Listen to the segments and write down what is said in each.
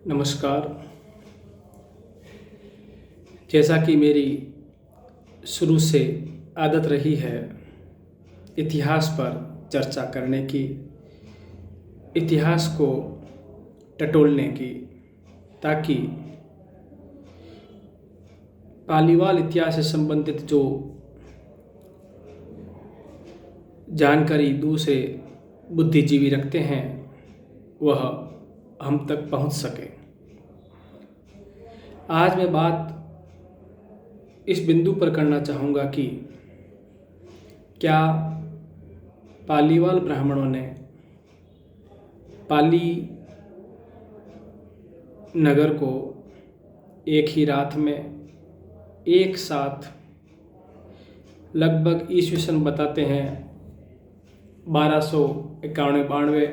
नमस्कार। जैसा कि मेरी शुरू से आदत रही है इतिहास पर चर्चा करने की, इतिहास को टटोलने की, ताकि पालीवाल इतिहास से संबंधित जो जानकारी दूसरे बुद्धिजीवी रखते हैं वह हम तक पहुंच सके। आज मैं बात इस बिंदु पर करना चाहूँगा कि क्या पालीवाल ब्राह्मणों ने पाली नगर को एक ही रात में एक साथ लगभग ईस्वी सन बताते हैं 1291-92,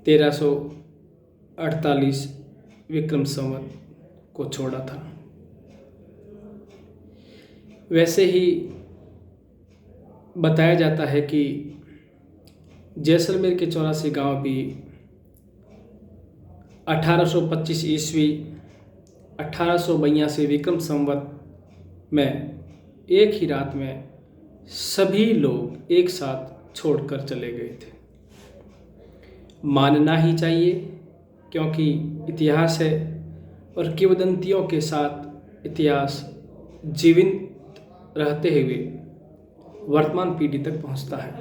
1348 विक्रम संवत को छोड़ा था। वैसे ही बताया जाता है कि जैसलमेर के 84 गांव भी 1825 ईस्वी 1882 विक्रम संवत में एक ही रात में सभी लोग एक साथ छोड़कर चले गए थे। मानना ही चाहिए, क्योंकि इतिहास है और किंवदंतियों के साथ इतिहास जीवित रहते हुए वर्तमान पीढ़ी तक पहुंचता है।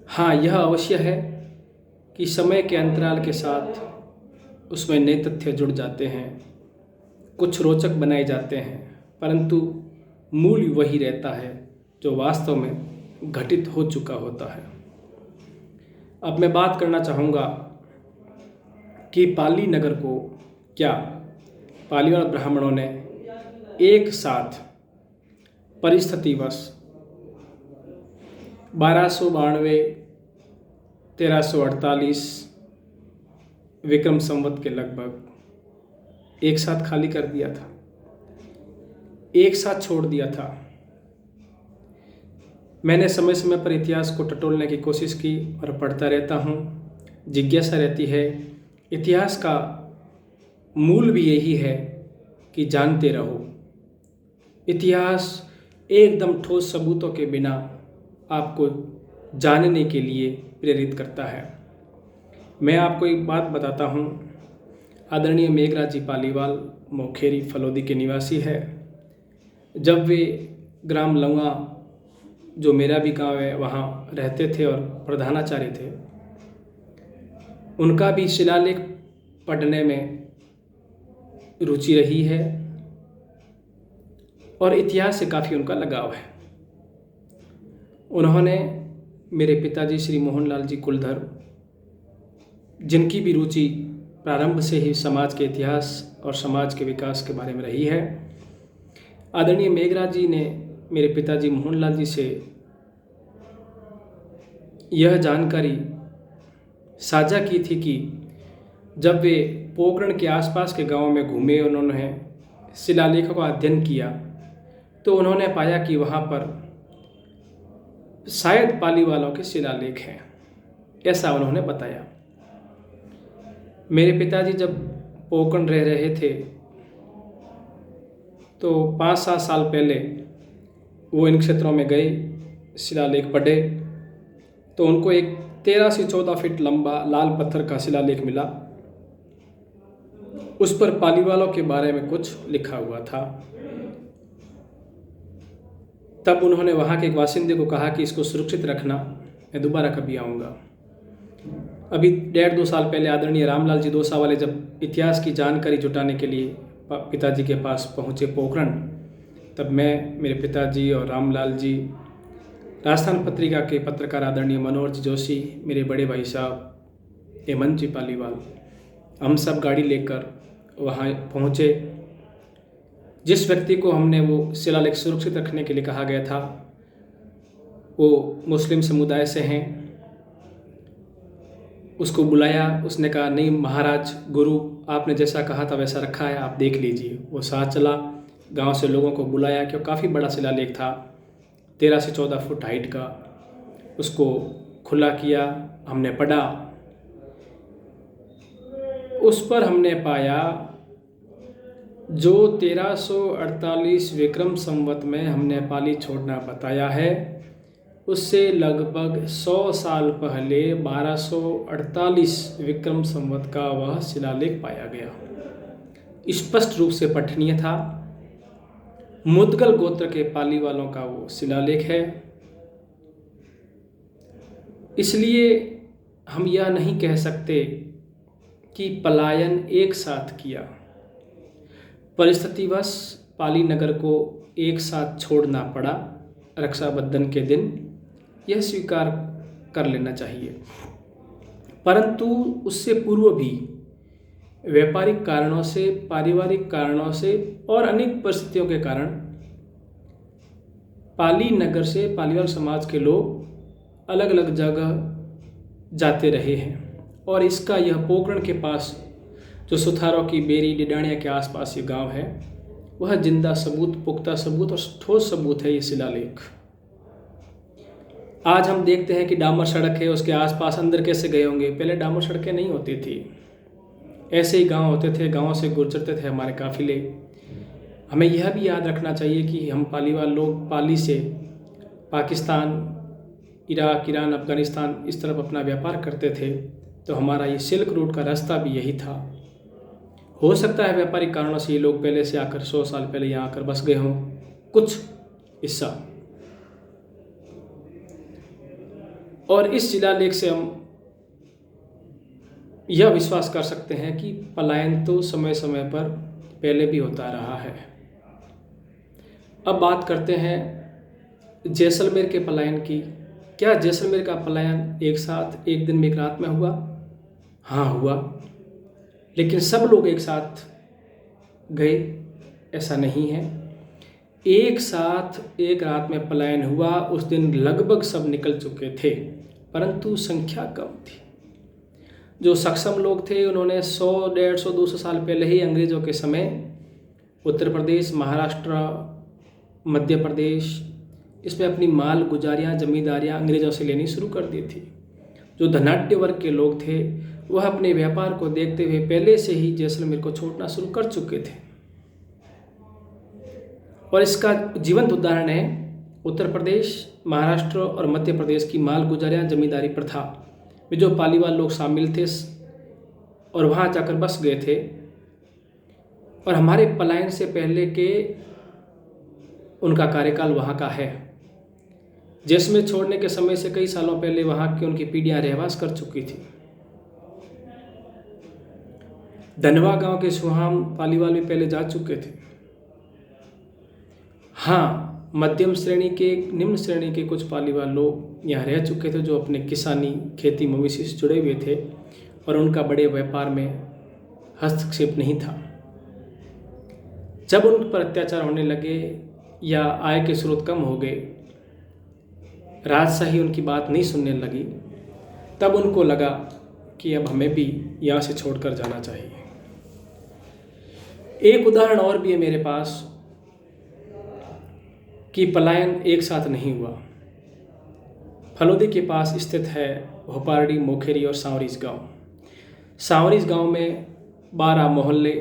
हाँ, यह अवश्य है कि समय के अंतराल के साथ उसमें नए तथ्य जुड़ जाते हैं, कुछ रोचक बनाए जाते हैं, परंतु मूल वही रहता है जो वास्तव में घटित हो चुका होता है। अब मैं बात करना चाहूँगा कि पाली नगर को क्या पालीवाल ब्राह्मणों ने एक साथ परिस्थितिवश 1292, 1348 विक्रम संवत के लगभग एक साथ खाली कर दिया था, एक साथ छोड़ दिया था। मैंने समय समय पर इतिहास को टटोलने की कोशिश की और पढ़ता रहता हूँ। जिज्ञासा रहती है। इतिहास का मूल भी यही है कि जानते रहो। इतिहास एकदम ठोस सबूतों के बिना आपको जानने के लिए प्रेरित करता है। मैं आपको एक बात बताता हूँ। आदरणीय मेघराज जी पालीवाल मोखेरी फलोदी के निवासी है। जब वे ग्राम लौंगा, जो मेरा भी गांव है, वहाँ रहते थे और प्रधानाचार्य थे, उनका भी शिलालेख पढ़ने में रुचि रही है और इतिहास से काफ़ी उनका लगाव है। उन्होंने मेरे पिताजी श्री मोहनलाल जी कुलधर, जिनकी भी रुचि प्रारंभ से ही समाज के इतिहास और समाज के विकास के बारे में रही है, आदरणीय मेघराज जी ने मेरे पिताजी मोहनलाल जी से यह जानकारी साझा की थी कि जब वे पोकरण के आसपास के गांवों में घूमे, उन्होंने शिलालेखों का अध्ययन किया, तो उन्होंने पाया कि वहाँ पर शायद पालीवालों के शिलालेख हैं, ऐसा उन्होंने बताया। मेरे पिताजी जब पोकरण रह रहे थे तो 5-7 साल पहले वो इन क्षेत्रों में गए, शिलालेख पढ़े, तो उनको एक 13 से 14 फीट लंबा लाल पत्थर का शिलालेख मिला। उस पर पालीवालों के बारे में कुछ लिखा हुआ था। तब उन्होंने वहाँ के एक वासिंदे को कहा कि इसको सुरक्षित रखना, मैं दोबारा कभी आऊँगा। अभी 1.5-2 साल पहले आदरणीय रामलाल जी दोसा वाले जब इतिहास की जानकारी जुटाने के लिए पिताजी के पास पहुँचे पोखरण, तब मैं, मेरे पिताजी और रामलाल जी, राजस्थान पत्रिका के पत्रकार आदरणीय मनोहर जी जोशी, मेरे बड़े भाई साहब हेमंत जी पालीवाल, हम सब गाड़ी लेकर वहाँ पहुँचे। जिस व्यक्ति को हमने वो शिलालेख सुरक्षित रखने के लिए कहा गया था, वो मुस्लिम समुदाय से हैं। उसको बुलाया, उसने कहा नहीं महाराज, गुरु, आपने जैसा कहा था वैसा रखा है, आप देख लीजिए। वो साथ चला, गांव से लोगों को बुलाया, क्यों काफ़ी बड़ा शिलालेख था, 13 से 14 फुट हाइट का। उसको खुला किया, हमने पढ़ा। उस पर हमने पाया जो 1348 विक्रम संवत में हमने पाली छोड़ना बताया है, उससे लगभग 100 साल पहले 1248 विक्रम संवत का वह शिलालेख पाया गया। स्पष्ट रूप से पठनीय था। मुदगल गोत्र के पाली वालों का वो शिलालेख है। इसलिए हम यह नहीं कह सकते कि पलायन एक साथ किया। परिस्थितिवश पाली नगर को एक साथ छोड़ना पड़ा रक्षाबंधन के दिन, यह स्वीकार कर लेना चाहिए। परंतु उससे पूर्व भी व्यापारिक कारणों से, पारिवारिक कारणों से और अनेक परिस्थितियों के कारण पाली नगर से पालीवाल समाज के लोग अलग अलग जगह जाते रहे हैं। और इसका यह पोकरण के पास जो सुथारों की बेरी डिडाणिया के आसपास ये गांव है, वह जिंदा सबूत, पुख्ता सबूत और ठोस सबूत है ये शिलालेख। आज हम देखते हैं कि डामर सड़क है, उसके आसपास अंदर कैसे गए होंगे। पहले डामर सड़कें नहीं होती थी, ऐसे ही गांव होते थे, गांवों से गुजरते थे हमारे काफिले। हमें यह भी याद रखना चाहिए कि हम पालीवाल लोग पाली से पाकिस्तान, इराक, ईरान, अफ़गानिस्तान इस तरफ अपना व्यापार करते थे, तो हमारा ये सिल्क रूट का रास्ता भी यही था। हो सकता है व्यापारिक कारणों से ये लोग पहले से आकर 100 साल पहले यहाँ आकर बस गए हों कुछ हिस्सा। और इस शिलालेख से हम यह विश्वास कर सकते हैं कि पलायन तो समय समय पर पहले भी होता रहा है। अब बात करते हैं जैसलमेर के पलायन की। क्या जैसलमेर का पलायन एक साथ, एक दिन में, एक रात में हुआ? हाँ हुआ, लेकिन सब लोग एक साथ गए ऐसा नहीं है। एक साथ एक रात में पलायन हुआ। उस दिन लगभग सब निकल चुके थे, परंतु संख्या कम थी। जो सक्षम लोग थे उन्होंने 100, 150, 200 साल पहले ही अंग्रेज़ों के समय उत्तर प्रदेश, महाराष्ट्र, मध्य प्रदेश इसमें अपनी माल गुजारियाँ, जमींदारियाँ अंग्रेज़ों से लेनी शुरू कर दी थी। जो धनाढ्य वर्ग के लोग थे वह अपने व्यापार को देखते हुए पहले से ही जैसलमेर को छोड़ना शुरू कर चुके थे। और इसका जीवंत उदाहरण है उत्तर प्रदेश, महाराष्ट्र और मध्य प्रदेश की माल गुजारियाँ, जमींदारी प्रथा में जो पालीवाल लोग शामिल थे और वहाँ जाकर बस गए थे। और हमारे पलायन से पहले के उनका कार्यकाल वहाँ का है। जैसलमेर छोड़ने के समय से कई सालों पहले वहाँ की उनकी पीढ़ियाँ रहवास कर चुकी थी। धनवा गांव के सुहाम पालीवाल भी पहले जा चुके थे। हाँ, मध्यम श्रेणी के, निम्न श्रेणी के कुछ पालीवाल लोग यहाँ रह चुके थे जो अपने किसानी, खेती, मवेशी से जुड़े हुए थे और उनका बड़े व्यापार में हस्तक्षेप नहीं था। जब उन पर अत्याचार होने लगे या आय के स्रोत कम हो गए, राजशाही उनकी बात नहीं सुनने लगी, तब उनको लगा कि अब हमें भी यहाँ से छोड़कर जाना चाहिए। एक उदाहरण और भी है मेरे पास कि पलायन एक साथ नहीं हुआ। फलोदी के पास स्थित है भोपारडी, मोखेरी और सांवरीज गांव। सांवरीज गांव में 12 मोहल्ले,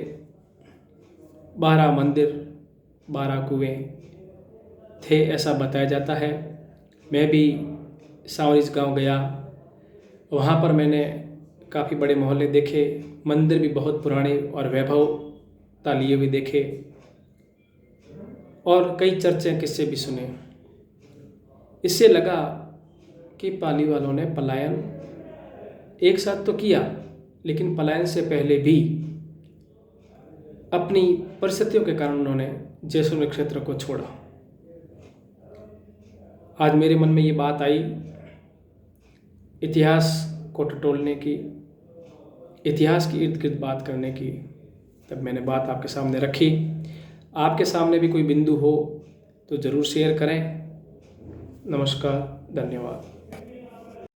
12 मंदिर, 12 कुएं थे ऐसा बताया जाता है। मैं भी सांवरीज गांव गया, वहाँ पर मैंने काफ़ी बड़े मोहल्ले देखे, मंदिर भी बहुत पुराने और वैभवशाली भी देखे और कई चर्चे, किस्से भी सुने। इससे लगा कि पाली वालों ने पलायन एक साथ तो किया, लेकिन पलायन से पहले भी अपनी परिस्थितियों के कारण उन्होंने जैसलमेर क्षेत्र को छोड़ा। आज मेरे मन में ये बात आई इतिहास को टटोलने की, इतिहास की इर्द गिर्द बात करने की, तब मैंने बात आपके सामने रखी। आपके सामने भी कोई बिंदु हो तो ज़रूर शेयर करें। नमस्कार, धन्यवाद।